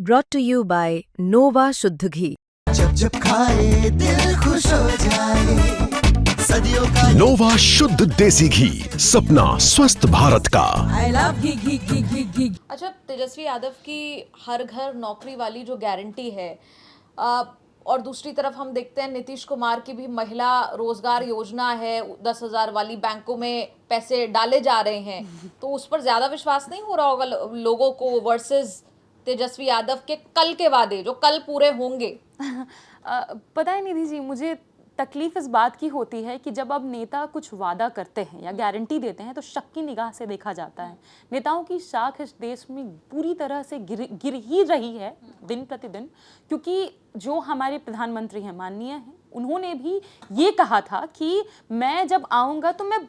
brought to you by Nova शुद्ध घी। जब जब खाए दिल खुश हो जाए, सदियों का नोवा शुद्ध देसी घी, सपना स्वस्थ भारत का। I love घी। अच्छा, तेजस्वी यादव की हर घर नौकरी वाली जो गारंटी है, और दूसरी तरफ हम देखते हैं नीतीश कुमार की भी महिला रोजगार योजना है, 10,000 वाली, बैंकों में पैसे डाले जा रहे हैं, तो उस पर ज्यादा विश्वास नहीं हो रहा होगा लोगों को वर्सेस तेजस्वी यादव के कल के वादे जो कल पूरे होंगे। पता है निधि जी, मुझे तकलीफ इस बात की होती है कि जब अब नेता कुछ वादा करते हैं या गारंटी देते हैं तो शक की निगाह से देखा जाता है। नेताओं की साख इस देश में पूरी तरह से गिर ही रही है दिन प्रतिदिन, क्योंकि जो हमारे प्रधानमंत्री हैं, माननीय हैं, उन्होंने भी ये कहा था कि मैं जब आऊँगा तो मैं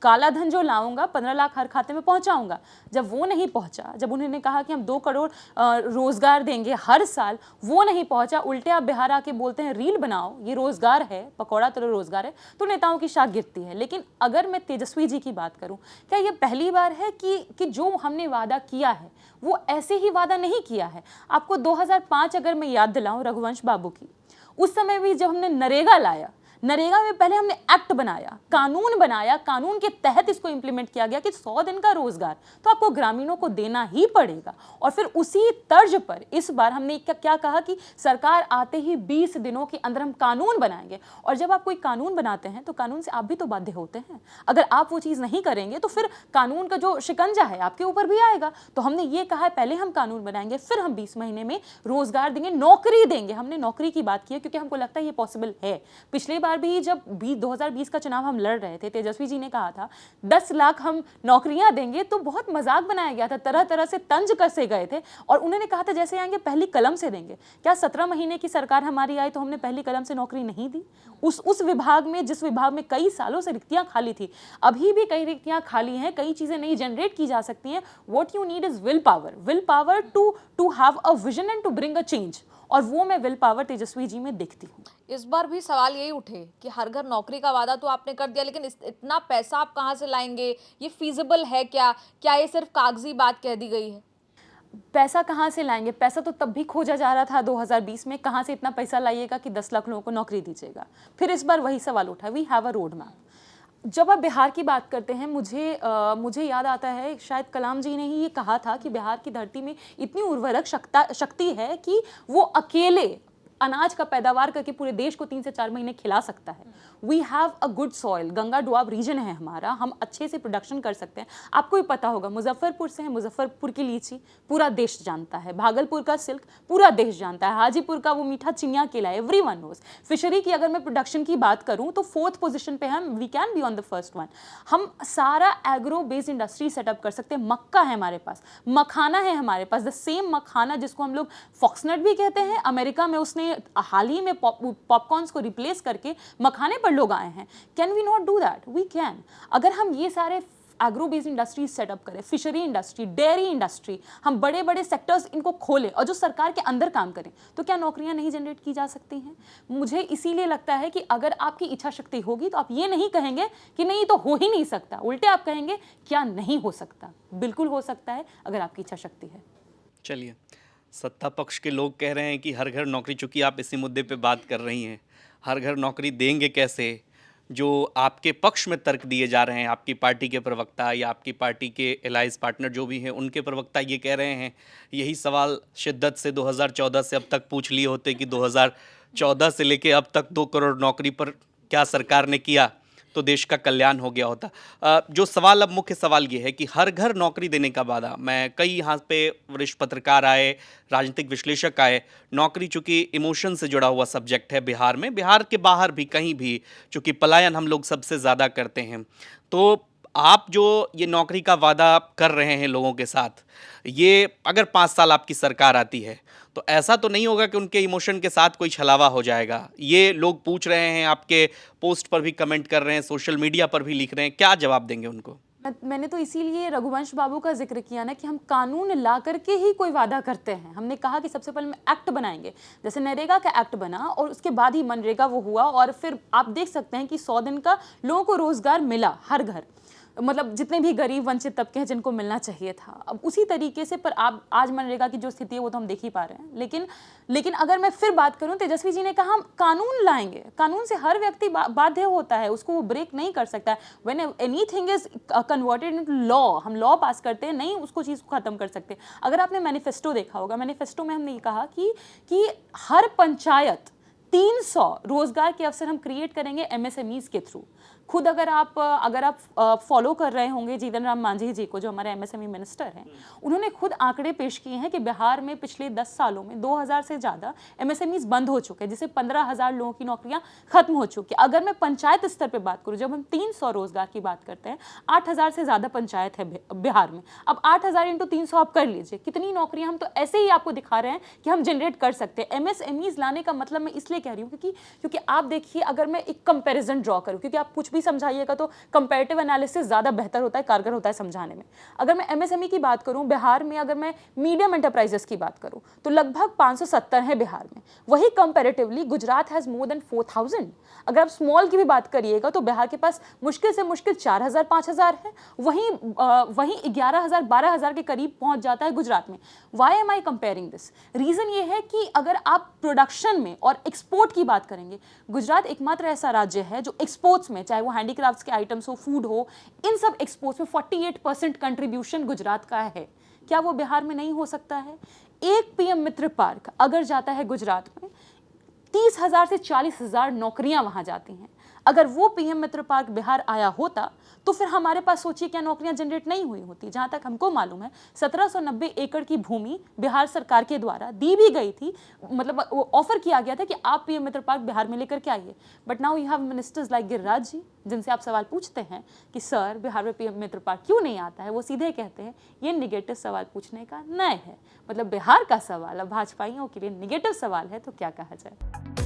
काला धन जो लाऊंगा 15 लाख हर खाते में पहुंचाऊंगा। जब वो नहीं पहुंचा, जब उन्होंने कहा कि हम 2 करोड़ रोजगार देंगे हर साल, वो नहीं पहुंचा, उल्टे आप बिहार आके बोलते हैं रील बनाओ, ये रोजगार है, पकौड़ा तो रोजगार है, तो नेताओं की शाख गिरती है। लेकिन अगर मैं तेजस्वी जी की बात करूं, क्या ये पहली बार है कि जो हमने वादा किया है वो ऐसे ही वादा नहीं किया है। आपको 2005 अगर मैं याद दिलाऊं रघुवंश बाबू की, उस समय भी जब हमने नरेगा लाया, नरेगा में पहले हमने एक्ट बनाया, कानून बनाया, कानून के तहत इसको इंप्लीमेंट किया गया कि 100 दिन का रोजगार तो आपको ग्रामीणों को देना ही पड़ेगा। और फिर उसी तर्ज पर इस बार हमने क्या कहा कि सरकार आते ही 20 दिनों के अंदर हम कानून बनाएंगे। और जब आप कोई कानून बनाते हैं तो कानून से आप भी तो बाध्य होते हैं। अगर आप वो चीज़ नहीं करेंगे तो फिर कानून का जो शिकंजा है आपके ऊपर भी आएगा। तो हमने ये कहा है पहले हम कानून बनाएंगे, फिर हम 20 महीने में रोजगार देंगे, नौकरी देंगे। हमने नौकरी की बात की है क्योंकि हमको लगता है ये पॉसिबल है। पिछले बार भी जब 2020 का चुनाव हम लड़ रहे थे, तेजस्वी जी ने कहा था 10 लाख हम नौकरियां देंगे, तो बहुत मजाक बनाया गया था, तरह तरह से तंज कसे गए थे। और उन्होंने कहा था जैसे आएंगे पहली कलम से देंगे। क्या 17 महीने की सरकार हमारी आई तो हमने पहली कलम से नौकरी नहीं दी? उस विभाग में, जिस विभाग में कई सालों से रिक्तियां खाली थी, अभी भी कई रिक्तियां खाली हैं, कई चीजें नई जनरेट की जा सकती हैं। What you need is will power to have a vision and to bring a change. और वो मैं विल पावर तेजस्वी जी में देखती हूँ। इस बार भी सवाल यही उठे कि हर घर नौकरी का वादा तो आपने कर दिया, लेकिन इतना पैसा आप कहाँ से लाएंगे? ये फीजिबल है क्या? क्या ये सिर्फ कागजी बात कह दी गई है? पैसा कहाँ से लाएंगे? पैसा तो तब भी खोजा जा रहा था 2020 में। कहाँ से इतना पैसा लाइएगा कि 10 लाख लोगों को नौकरी दीजिएगा? फिर इस बार वही सवाल उठा, we have a road map. जब आप बिहार की बात करते हैं, मुझे याद आता है शायद कलाम जी ने ही ये कहा था कि बिहार की धरती में इतनी उर्वरक शक्ति है कि वो अकेले अनाज का पैदावार करके पूरे देश को 3 से 4 महीने खिला सकता है। We have a good soil, Ganga Doab region है हमारा, हम अच्छे से प्रोडक्शन कर सकते हैं। आपको भी पता होगा मुजफ्फरपुर से है, मुजफ्फरपुर की लीची पूरा देश जानता है, भागलपुर का सिल्क पूरा देश जानता है, हाजीपुर का वो मीठा चिनिया केला, एवरीवन नोज। फिशरी की अगर मैं प्रोडक्शन की बात करूं तो 4th पोजीशन पे हम, we can be on the first one. हम सारा एग्रो बेस्ड इंडस्ट्री सेटअप कर सकते हैं। मक्का है हमारे पास, मखाना है हमारे पास, द सेम मखाना जिसको हम लोग फॉक्सनट भी कहते हैं। अमेरिका में उसने हाल ही में पॉपकॉर्न्स को रिप्लेस करके मखाने पर लोग आए हैं। Can we not do that? We can. अगर हम ये सारे एग्रो बेस्ड इंडस्ट्री सेटअप करें, फिशरी इंडस्ट्री, डेयरी इंडस्ट्री, हम बड़े बड़े सेक्टर्स इनको खोलें और जो सरकार के अंदर काम करें, तो क्या नौकरियां नहीं जनरेट की जा सकती हैं? मुझे इसीलिए लगता है कि अगर आपकी इच्छा शक्ति होगी तो आप ये नहीं कहेंगे कि नहीं तो हो ही नहीं सकता, उल्टे आप कहेंगे क्या नहीं हो सकता। बिल्कुल हो सकता है अगर आपकी इच्छा शक्ति है। चलिए, सत्ता पक्ष के लोग कह रहे हैं कि हर घर नौकरी, चूंकि आप इसी मुद्दे पे बात कर रही हैं, हर घर नौकरी देंगे कैसे? जो आपके पक्ष में तर्क दिए जा रहे हैं, आपकी पार्टी के प्रवक्ता या आपकी पार्टी के एलाइज पार्टनर जो भी हैं, उनके प्रवक्ता ये कह रहे हैं, यही सवाल शिद्दत से 2014 से अब तक पूछ लिए होते कि 2014 से लेके अब तक 2 करोड़ नौकरी पर क्या सरकार ने किया तो देश का कल्याण हो गया होता। जो सवाल, अब मुख्य सवाल ये है कि हर घर नौकरी देने का वादा, मैं कई यहाँ पे वरिष्ठ पत्रकार आए, राजनीतिक विश्लेषक आए, नौकरी चूँकि इमोशन से जुड़ा हुआ सब्जेक्ट है बिहार में, बिहार के बाहर भी कहीं भी चूँकि पलायन हम लोग सबसे ज़्यादा करते हैं, तो आप जो ये नौकरी का वादा कर रहे हैं लोगों के साथ, ये अगर 5 साल आपकी सरकार आती है तो ऐसा तो नहीं होगा कि उनके इमोशन के साथ कोई छलावा हो जाएगा? ये लोग पूछ रहे हैं, आपके पोस्ट पर भी कमेंट कर रहे हैं, सोशल मीडिया पर भी लिख रहे हैं, क्या जवाब देंगे उनको? मैंने तो इसीलिए रघुवंश बाबू का जिक्र किया ना कि हम कानून ला करके ही कोई वादा करते हैं। हमने कहा कि सबसे पहले हम एक्ट बनाएंगे, जैसे नरेगा का एक्ट बना और उसके बाद ही मनरेगा वो हुआ, और फिर आप देख सकते हैं कि 100 दिन का लोगों को रोजगार मिला हर घर। मतलब जितने भी गरीब वंचित तबके हैं जिनको मिलना चाहिए था। अब उसी तरीके से पर आप आज मनरेगा की जो स्थिति है वो तो हम देख ही पा रहे हैं। लेकिन अगर मैं फिर बात करूं, तेजस्वी जी ने कहा हम कानून लाएंगे, कानून से हर व्यक्ति बाध्य होता है, उसको वो ब्रेक नहीं कर सकता है। When anything is converted into law, हम लॉ पास करते हैं, नहीं उसको चीज़ को खत्म कर सकते। अगर आपने मैनिफेस्टो देखा होगा, मैनिफेस्टो में हमने ये कहा कि हर पंचायत 300 रोजगार के अवसर हम क्रिएट करेंगे एमएसएमईज के थ्रू। खुद अगर आप फॉलो कर रहे होंगे जीतन राम मांझी जी को, जो हमारे एमएसएमई मिनिस्टर हैं, उन्होंने खुद आंकड़े पेश किए हैं कि बिहार में पिछले 10 सालों में 2000 से ज़्यादा एमएसएमईज बंद हो चुके हैं, जिससे 15,000 लोगों की नौकरियां खत्म हो चुकी हैं। अगर मैं पंचायत स्तर पर बात करूँ, जब हम 300 रोजगार की बात करते हैं, 8,000 से ज़्यादा पंचायत है बिहार में। अब 8,000 इंटू 300 आप कर लीजिए, कितनी नौकरियां हम तो ऐसे ही आपको दिखा रहे हैं कि हम जनरेट कर सकते हैं। एमएसएमईज लाने का मतलब मैं इसलिए कह रही हूँ क्योंकि आप देखिए, अगर मैं एक कंपैरिजन ड्रॉ करूँ, क्योंकि आप कुछ भी समझाइएगा तो कंपैरेटिव एनालिसिस ज़्यादा बेहतर होता है, कारगर होता है समझाने में। अगर मैं एमएसएमई की बात करूँ बिहार में, अगर मैं मीडियम एंटरप्राइजेस की बात करूँ तो लगभग 570 है बिहार में। वही comparatively Gujarat has more than 4,000। अगर आप स्मॉल की भी बात करिएगा तो बिहार के पास मुश्किल से मुश्किल 4,000 5,000 है, वहीं 11,000 12,000 के करीब पहुंच जाता है गुजरात में। Why am I comparing this? Reason ये है कि अगर आप प्रोडक्शन में और एक्सपोर्ट की बात करेंगे, गुजरात एकमात्र ऐसा राज्य है जो एक्सपोर्ट्स में, चाहे वो हैंडीक्राफ्ट्स के आइटम्स हो, फूड हो, इन सब एक्सपोर्ट्स में 48% कंट्रीब्यूशन गुजरात का है। क्या वो बिहार में नहीं हो सकता है? एक पीएम मित्र पार्क अगर जाता है गुजरात में, 30,000 से 40,000 नौकरियां वहां जाती हैं। अगर वो पीएम मित्र पार्क बिहार आया होता तो फिर हमारे पास सोचिए क्या नौकरियां जनरेट नहीं हुई होती। जहां तक हमको मालूम है 1790 एकड़ की भूमि बिहार सरकार के द्वारा दी भी गई थी, मतलब ऑफर किया गया था कि आप पीएम मित्र पार्क बिहार में लेकर के आइए। But now you have ministers like Giriraj ji, जिनसे आप सवाल पूछते हैं कि सर बिहार में पीएम मित्र पार्क क्यों नहीं आता है, वो सीधे कहते हैं ये निगेटिव सवाल पूछने का नय है। मतलब बिहार का सवाल अब भाजपाइयों के लिए निगेटिव सवाल है तो क्या कहा जाए।